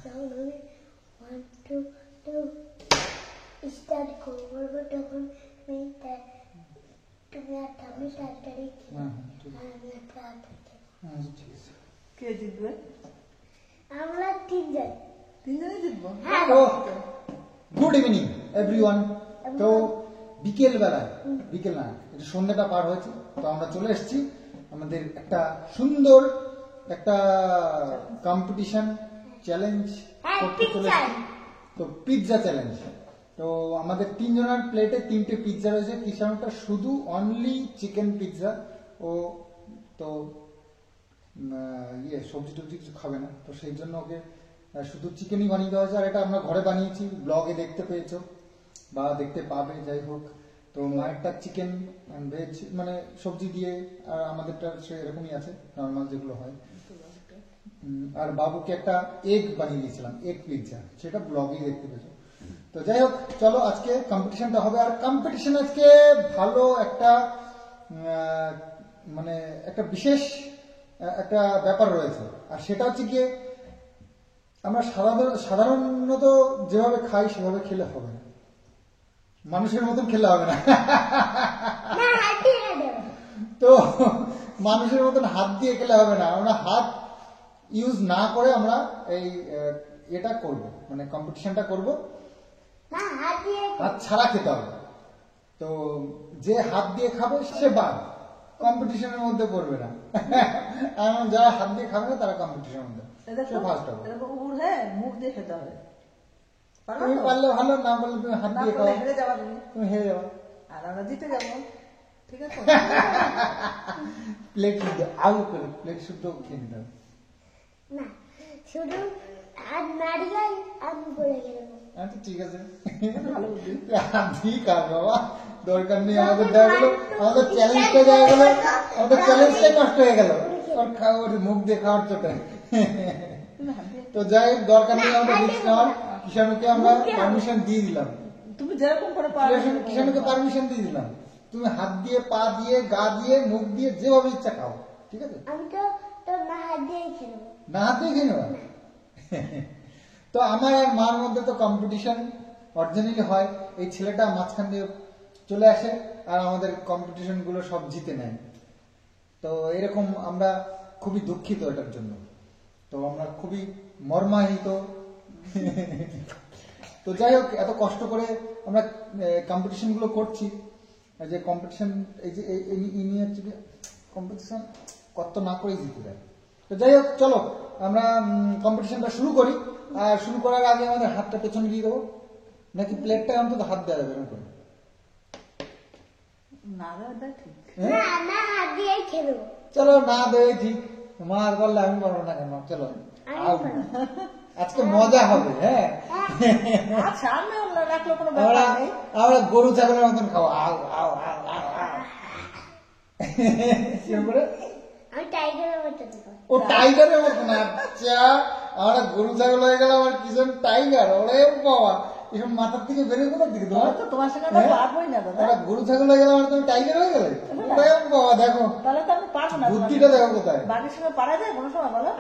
যখন আমি 1 2 2 স্টার্ট করবো তখন তুমি আমি তাড়াতাড়ি কে জিতবে? আমরা তিনজন জিতবো। Good evening everyone. তো বিকেল না এটা সন্ধ্যাটা পার হয়েছে, তো আমরা চলে এসেছি আমাদের একটা সুন্দর একটা কম্পিটিশন চ্যালেঞ্জ করতে চলে এসেছি। তো পিৎজা চ্যালেঞ্জ। তো আমাদের তিনজনের প্লেটে 3টে পিৎজা রয়েছে। কিষানটা শুধু অনলি চিকেন পিৎজা, ও তো সবজি টবজি কিছু খাবে না, তো সেই জন্য ওকে শুধু চিকেনই বানিয়ে দেওয়া হয়েছে। আর এটা আমরা ঘরে বানিয়েছি, ব্লগে দেখতে পেয়েছো বা দেখতে পাবে, যাই হোক। তো মায়েরটা চিকেন ভেজ মানে সবজি দিয়ে, আর আমাদেরটা এরকমই আছে নর্মাল যেগুলো হয়। আর বাবুকে একটা এগ বানিয়ে দিয়েছিলাম, এগ পিৎজা, সেটা ব্লগেই দেখতে পেয়েছো। তো যাই হোক, চলো আজকে কম্পিটিশনটা হবে। আর কম্পিটিশন আজকে ভালো একটা মানে একটা বিশেষ একটা ব্যাপার রয়েছে। আর সেটা হচ্ছে গিয়ে আমরা সাধারণত যেভাবে খাই সেভাবে খেলে হবে না, মানুষের মতন খেলে হবে না। তো মানুষের মতন হাত দিয়ে খেলে হবে না, আমরা হাত ইউজ না করে আমরা এই এটা করব, মানে কম্পিটিশনটা করব, হাত ছাড়া খেতে হবে। তো যে হাত দিয়ে খাবে সে বাদ, কম্পিটিশনের মধ্যে পড়বে না। আর যারা হাত দিয়ে খাবে না তারা কম্পিটিশনের মধ্যে ফার্স্ট হবে। মুখ দিয়ে খেতে হবে। তুমি পারলে ভালো, না পারলে তুমি হাত দিয়ে খাও, হেরে যাবা, তুমি হেরে যাবা, আর আমরা জিতে যাবো। ঠিক আছে, প্লেট শুদ্ধ আলু করে প্লেট শুদ্ধ খেয়ে নিতে হবে না, শুধু আর নারিয়াল আমি করে গেলাম। আচ্ছা ঠিক আছে, ভালো বুদ্ধি। ঠিক আছে বাবা, দরকার নেই। আমাদের দেখা গেল, আমাদের চ্যালেঞ্জটা দেখা গেল, আমাদের চ্যালেঞ্জটাই নষ্ট হয়ে গেল ওর মুখ দিয়ে খাওয়ার চোটে। তো যাই হোক, দরকার নেই আমাদের রিস্ক নেওয়ার। কিষানুকে আমরা পারমিশন দিয়ে দিলাম, তুমি যেরকম করে কিষানুকে পারমিশন দিয়ে দিলাম, তুমি হাত দিয়ে, পা দিয়ে, গা দিয়ে, মুখ দিয়ে যেভাবে ইচ্ছা খাও, ঠিক আছে? আমি তো না হাত দিয়ে খেলবো, না হাত দিয়ে খেয়ে নেবা। তো আমার আর মার মধ্যে তো কম্পিটিশন অরিজিনালি হয়, এই ছেলেটা মাঝখান দিয়ে চলে আসে আর আমাদের কম্পিটিশন গুলো সব জিতে নেয়। তো এরকম আমরা খুবই দুঃখিত এটার জন্য, তো আমরা খুবই মর্মাহিত। তো যাই হোক, এত কষ্ট করে আমরা কম্পিটিশন গুলো করছি, যে কম্পিটিশন এই যে নিয়ে কম্পিটিশন কত না করে জিতে যায়। তো যাই হোক, চলো আমরা কম্পিটিশনটা শুরু করি। আর শুরু করার আগে আমাদের হাতটা পেছনে দিয়ে দেবো, নাকি প্লেটটা অন্তত হাত দেওয়া যাবে এরকম করে? না হাত দিয়ে খেলবো। চলো, না দেবে ঠিক, মার বললে আমি পারবো না কেন? চলো আজকে মজা হবে। হ্যাঁ, আমরা গরু ছাগলের মতন খাবো, আও আও আও আও আও। আমি টাইগারের মতন। ও টাইগারের মতন? আচ্ছা, আমরা গরু ছাগল হয়ে গেল, আমার কিষান টাইগার। ওরে বাবা, এসব মাথার থেকে বেরিয়ে কোথার দিকে তোমার? তোমার সঙ্গে পারবোই না দাদা। গরু ছাগল হয়ে গেল, তুমি টাইগার হয়ে গেলে? বাবা দেখো, তাহলে তো আমি পারবো না। বুদ্ধিটা দেখো কোথায়। বাঘের সঙ্গে পারা যায় কোনো সময়, বলো?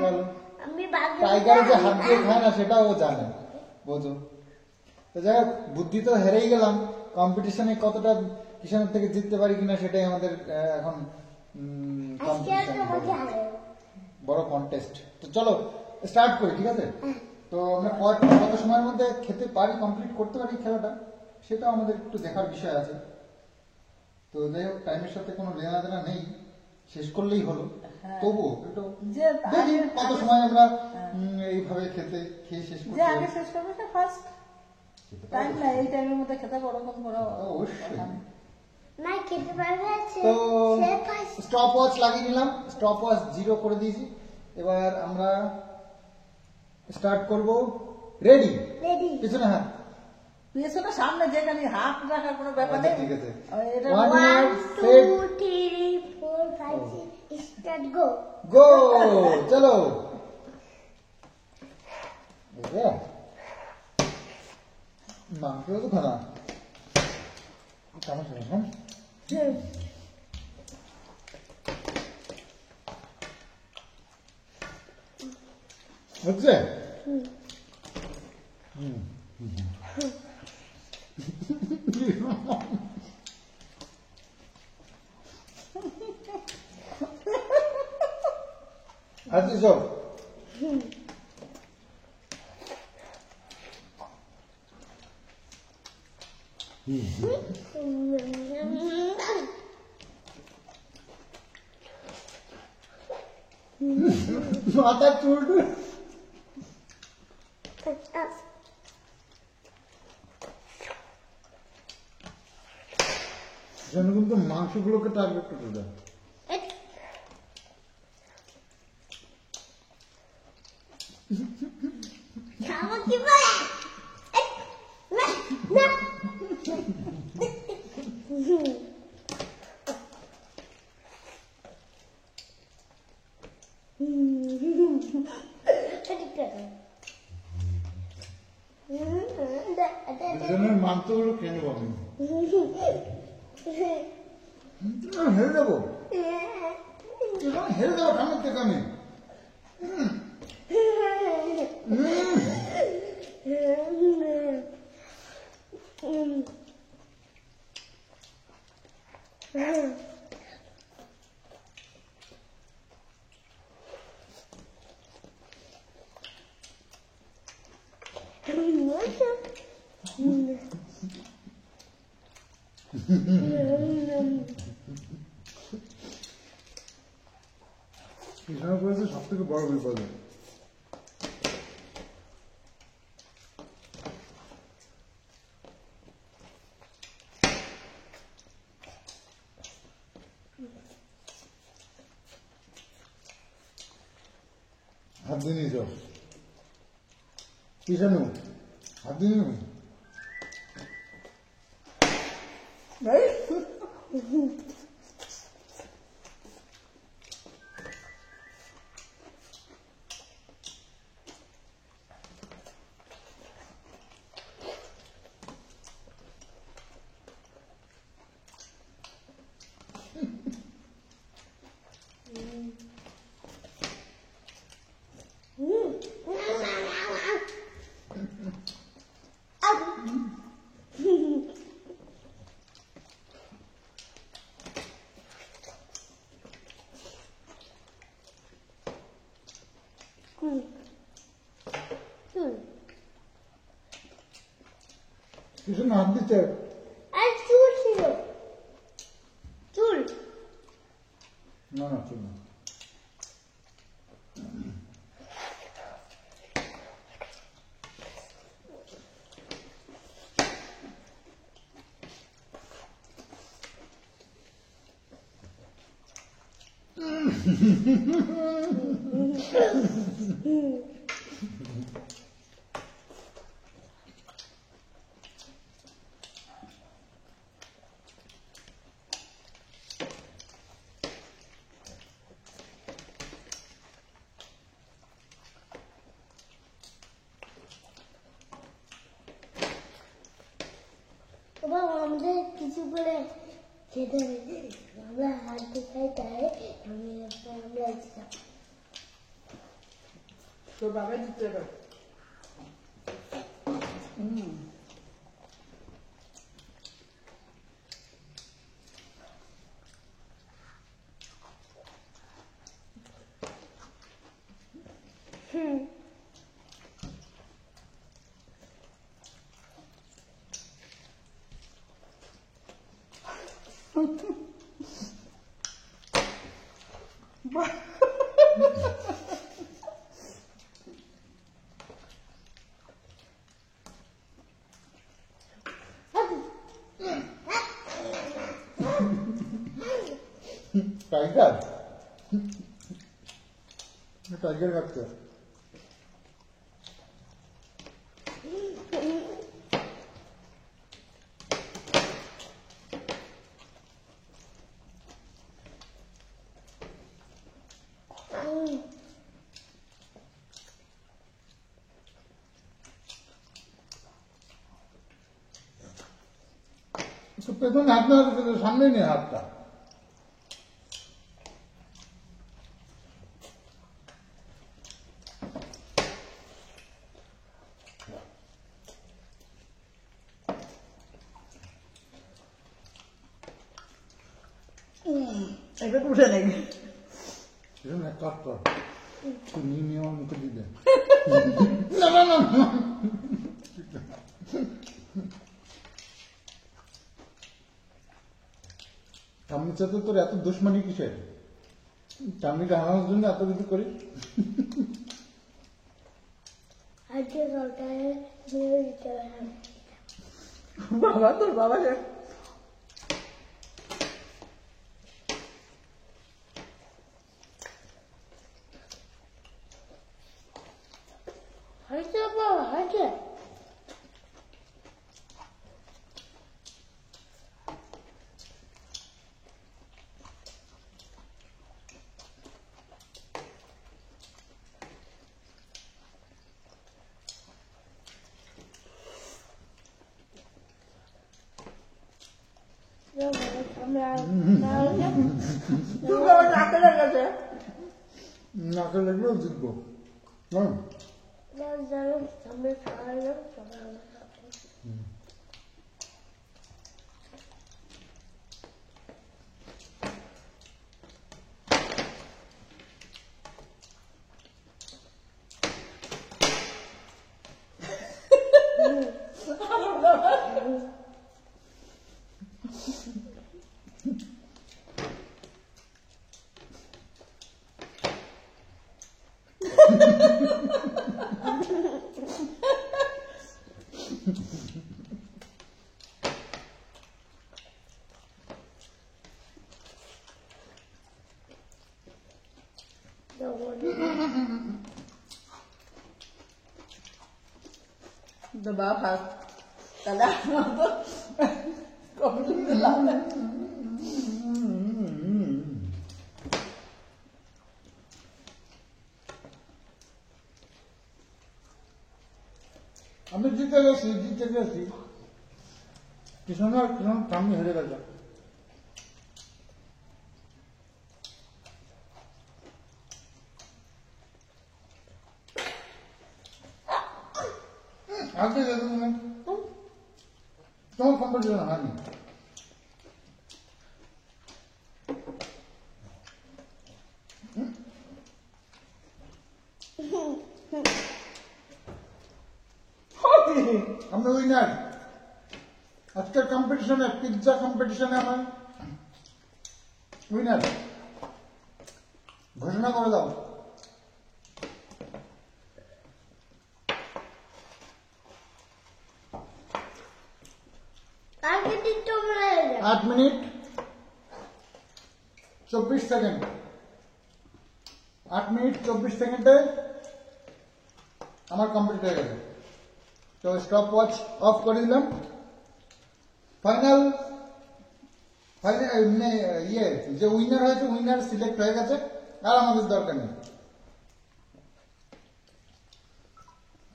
চলো, আমি টাইগার যে হাত দিয়ে খায় না সেটাও ও জানে, বোঝো। তো যাই হোক, বুদ্ধি তো হেরেই গেলাম। কম্পিটিশনে কতটা কিষানের থেকে জিততে পারি কিনা সেটাই আমাদের এখন বড় কন্টেস্ট। তো চলো স্টার্ট করি, ঠিক আছে? তো আমরা কত সময়ের মধ্যে খেতে পারি, কমপ্লিট করতে পারি খেলাটা, সেটা আমাদের একটু দেখার বিষয় আছে। তো যাই হোক, টাইমের সাথে কোনো লেনা দেনা নেই, শেষ করলেই হলো। তবুও একটু দেখি কত সময় আমরা এইভাবে খেয়ে শেষ করতে পারি। আগে শেষ করবে না ফার্স্ট টাইম, না এই টাইমের মধ্যে খেতে পারো, ওরকম করো। অবশ্যই না খেতে পারবে। তো স্টপ ওয়াচ লাগিয়ে নিলাম, স্টপ ওয়াচ 0 করে দিয়েছি। এবার আমরা স্টার্ট করব। রেডি? পিছনে হাত, পেছনে সামনে, যেখানে হাত রাখার কোনো ব্যাপার নেই। ঠিক আছে, 1 2 3 4 5 6 স্টার্ট গো গো। চলো, মাংস তো খানা চামচ। হচ্ছে আচ্ছা সব মাথা চুল যেন কিন্তু মাংসগুলোকে টার্গেট করে দেয় খাবো কি বলে না না দুজনের মাংসগুলো খেয়ে নেবো আমি হেরে দেবো হেরে দেবো ঠান্ডার থেকে আমি কৃষ্ণ করেছে সব থেকে বড় বিপদ হাত দিয়ে নিয়ে যাও কৃষ্ণ হাত দিয়ে নিয়ে কৃষ্ণ হাত দিচ্ছে আর চুল ছিল চুল না না চুল না বাবা আমাদের কিছু করে খেতে হবে আমরা হাঁটতে খাই তাই আমরা ইচ্ছা তোর বাবা দিতে পারে টাইগার টাইগার কাটতে পেছনে হাত না সামনে নেই হাতটা একটু উঠে নেই এরকম এক কাজ কর তুই নিয়ে নিয়ে আমার মুখে দিয়ে দে না না না না। ঠাম্মির সাথে তোর এত দুশ্মনী কিসের? ঠাম্মিকে হারানোর জন্য এত কিছু করিস? আজকে সরকারে দিয়ে দিতে পারলাম বাবা তোর বাবা হয়েছে বাবা হয়েছে তোর বাবা নাকে লেগেছে নাকে লাগলেও জিতবো হ্যাঁ সামনে খাওয়ালাম সবাই আমার সাথে তো বাবা ফার্স্ট তাহলে কম্পিটিশন লাভ আমি জিতে গেছি কিষণ ঠাম্মি হেরে গেছে আগে তোমার কম্পিটিশন হয়নি আমি উইনার আজকের কম্পিটিশনে পিৎজা কম্পিটিশনে আমার উইনার ঘোষণা করে দাও আগে তিনটা মনে 8 মিনিট 24 সেকেন্ড 8 মিনিট 24 সেকেন্ডে আমার কমপ্লিট হয়ে গেছে তো স্টপ ওয়াচ অফ করে দিলাম ফাইনাল ইয়ে যে উইনার হয়েছে উইনার সিলেক্ট হয়ে গেছে আর আমাদের দরকার নেই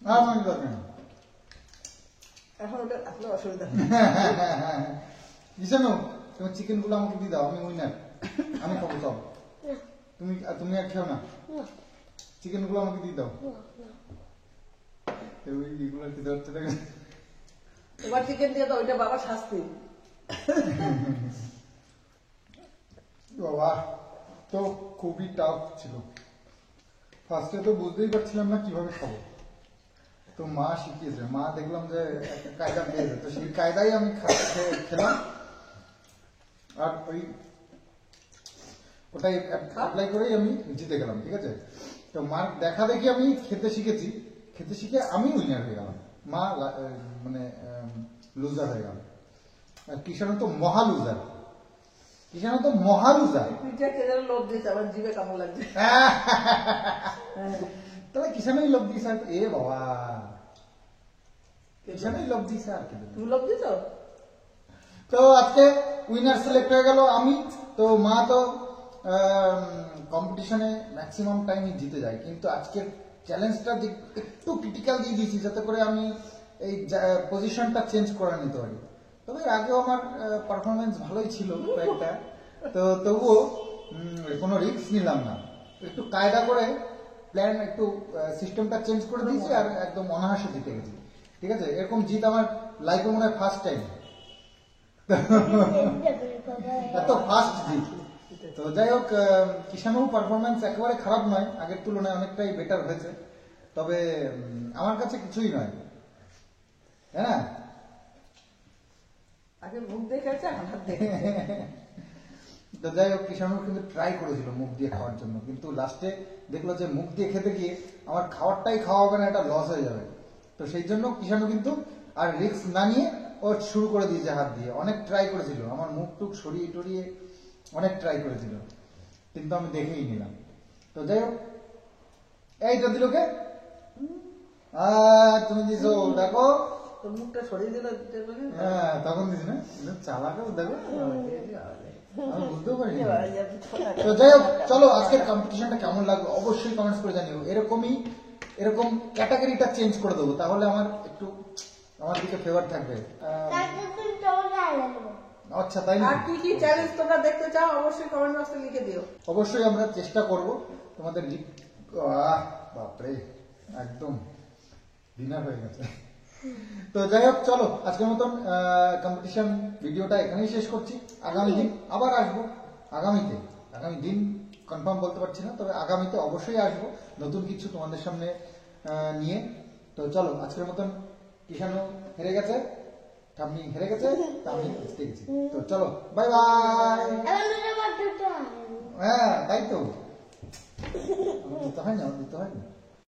আর আমাদের দরকার নেই এখন ওটা আসলে অসুবিধা কিষানু তোমার চিকেন গুলো আমাকে দিয়ে দাও আমি উইনার আমি খাবো সব তুমি আর খেও না চিকেন গুলো আমাকে দিয়ে দাও এইগুলো খেতে হচ্ছে না এবার চিকেন দিয়ে তো ওইটা বাবা শাস্তি বাবা তো খুবই টাফ ছিল ফার্স্টে তো বুঝতেই পারছিলাম না কিভাবে খাবো তো মা শিখিয়েছে মা দেখলাম যে একটা কায়দা পেয়েছে তো সেই কায়দাই আমি খেলাম আর ওটাই অ্যাপ্লাই করেই আমি জিতে গেলাম ঠিক আছে তো মার দেখা দেখি আমি খেতে শিখে আমি উইনার হয়ে গেলাম মা মানে লুজার হয়ে গেল আর কিষানু তো মহা লুজার পিঠা খেলে লোভ দিয়েছে আমার জিভে কেমন লাগছে তাহলে কিষানুই লোভ দিয়েছে আর এ বাবা কিষানুই লোভ দিয়েছে আর কি তুমি লোভ দিয়েছ তো আজকে উইনার সিলেক্ট হয়ে গেল আমি তো মা তো কম্পিটিশনে ম্যাক্সিমাম টাইমই জিতে যায় কিন্তু আজকের চ্যালেঞ্জটা একটু ক্রিটিক্যাল দিয়ে দিয়েছি যাতে করে আমি এই পজিশনটা চেঞ্জ করে নিতে পারি তবে আগেও আমার পারফরমেন্স ভালোই ছিল কয়েকটা তো তবুও কোনো রিস্ক নিলাম না একটু কায়দা করে প্ল্যান একটু সিস্টেমটা চেঞ্জ করে দিয়েছি আর একদম অনায়াসে জিতে গেছি ঠিক আছে এরকম জিত আমার লাইফে মনে হয় ফার্স্ট টাইম এত ফাস্ট জিত তো যাই হোক, কিষানও পারফরমেন্স একেবারে খারাপ নয়, আগের তুলনায় অনেকটাই বেটার হয়েছে, তবে আমার কাছে কিছুই নয়, হ্যাঁ। আগে মুখ দেখেছে, হাত দেখেছে। তো যাই হোক, কিষানও কিন্তু ট্রাই করেছিল মুখ দিয়ে খাওয়ার জন্য, কিন্তু লাস্টে দেখলো যে মুখ দিয়ে খেতে গিয়ে আমার খাওয়ারটাই খাওয়া হবে না, এটা লস হয়ে যাবে। তো সেই জন্য কিষানও কিন্তু আর রিস্ক না নিয়ে ও শুরু করে দিয়েছে হাত দিয়ে। অনেক ট্রাই করেছিল, আমার মুখ টুক সরিয়ে টরিয়ে অনেক ট্রাই করেছিল, কিন্তু আমি দেখেই নিলাম। তো যাই হোক, এইটা দিল কে? তুমি দিছো, দেখো। তোর মুখটা সরিয়ে দিল, হ্যাঁ, তখন দিস না, চালাকেও দেখো, আমি বুঝতেও পারিনি। তো যাই হোক, চলো আজকের কম্পিটিশনটা কেমন লাগলো অবশ্যই কমেন্টস করে জানিও। এরকম ক্যাটাগরিটা চেঞ্জ করে দেবো, তাহলে আমার একটু আমার দিকে ফেভার থাকবে। আচ্ছা, তাই না? আর কি কি চ্যালেঞ্জ তোমরা দেখতে চাও অবশ্যই কমেন্ট বক্সে লিখে দিও। অবশ্যই আমরা চেষ্টা করব তোমাদের। বাপরে, একদম ডিনার হয়ে গেছে। তো যাই হোক, চলো আজকের মতন কম্পিটিশন ভিডিওটা এখানেই শেষ করছি। আগামী দিন আবার আসবো, আগামী দিন কনফার্ম বলতে পারছি না, তবে আগামীতে অবশ্যই আসবো নতুন কিছু তোমাদের সামনে নিয়ে। তো চলো আজকের মতন কিষানও হেরে গেছে, ঠাম্মি হেরে গেছে, আমি জিতে গেছি। তো চলো, বাই বাই। হ্যাঁ, তাই তো দিতে হয় না।